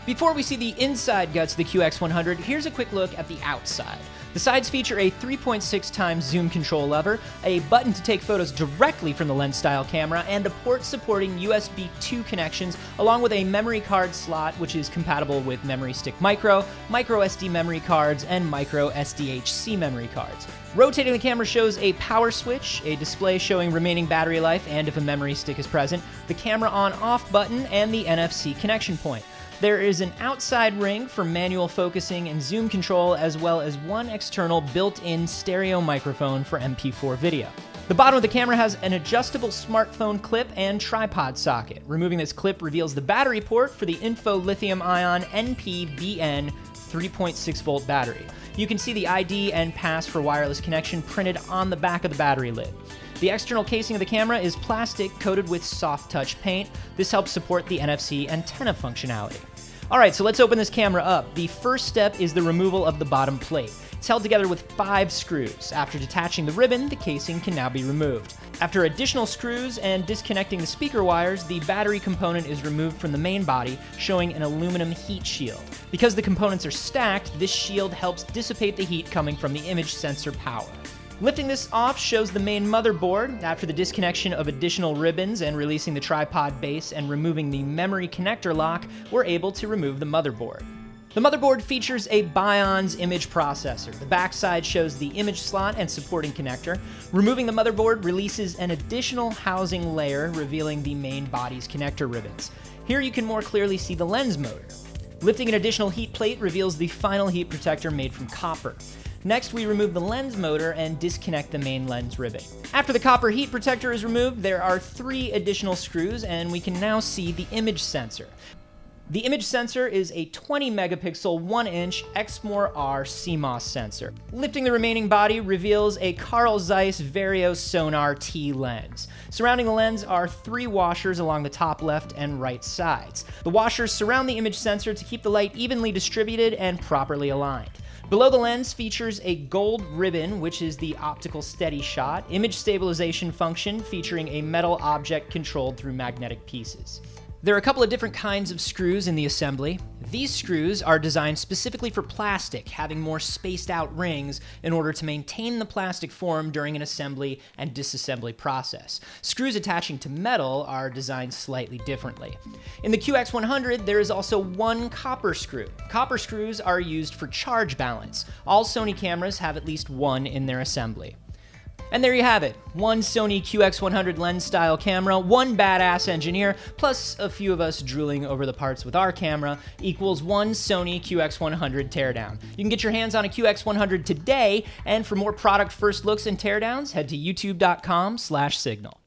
Before we see the inside guts of the QX100, here's a quick look at the outside. The sides feature a 3.6 times zoom control lever, a button to take photos directly from the lens-style camera, and a port supporting USB 2 connections, along with a memory card slot which is compatible with Memory Stick Micro, Micro SD memory cards, and Micro SDHC memory cards. Rotating the camera shows a power switch, a display showing remaining battery life and if a memory stick is present, the camera on-off button, and the NFC connection point. There is an outside ring for manual focusing and zoom control, as well as one external built-in stereo microphone for MP4 video. The bottom of the camera has an adjustable smartphone clip and tripod socket. Removing this clip reveals the battery port for the Info Lithium-ion NP-BN 3.6 volt battery. You can see the ID and pass for wireless connection printed on the back of the battery lid. The external casing of the camera is plastic coated with soft touch paint. This helps support the NFC antenna functionality. Alright, so let's open this camera up. The first step is the removal of the bottom plate. It's held together with 5 screws. After detaching the ribbon, the casing can now be removed. After additional screws and disconnecting the speaker wires, the battery component is removed from the main body, showing an aluminum heat shield. Because the components are stacked, this shield helps dissipate the heat coming from the image sensor power. Lifting this off shows the main motherboard. After the disconnection of additional ribbons and releasing the tripod base and removing the memory connector lock, we're able to remove the motherboard. The motherboard features a Bion's image processor. The backside shows the image slot and supporting connector. Removing the motherboard releases an additional housing layer, revealing the main body's connector ribbons. Here you can more clearly see the lens motor. Lifting an additional heat plate reveals the final heat protector made from copper. Next, we remove the lens motor and disconnect the main lens ribbon. After the copper heat protector is removed, there are 3 additional screws, and we can now see the image sensor. The image sensor is a 20 megapixel 1-inch Exmor-R CMOS sensor. Lifting the remaining body reveals a Carl Zeiss Vario Sonar T lens. Surrounding the lens are 3 washers along the top left and right sides. The washers surround the image sensor to keep the light evenly distributed and properly aligned. Below the lens features a gold ribbon, which is the optical steady shot, image stabilization function featuring a metal object controlled through magnetic pieces. There are a couple of different kinds of screws in the assembly. These screws are designed specifically for plastic, having more spaced out rings in order to maintain the plastic form during an assembly and disassembly process. Screws attaching to metal are designed slightly differently. In the QX100, there is also one copper screw. Copper screws are used for charge balance. All Sony cameras have at least one in their assembly. And there you have it. One Sony QX100 lens-style camera, one badass engineer, plus a few of us drooling over the parts with our camera, equals one Sony QX100 teardown. You can get your hands on a QX100 today, and for more product first looks and teardowns, head to youtube.com/signal.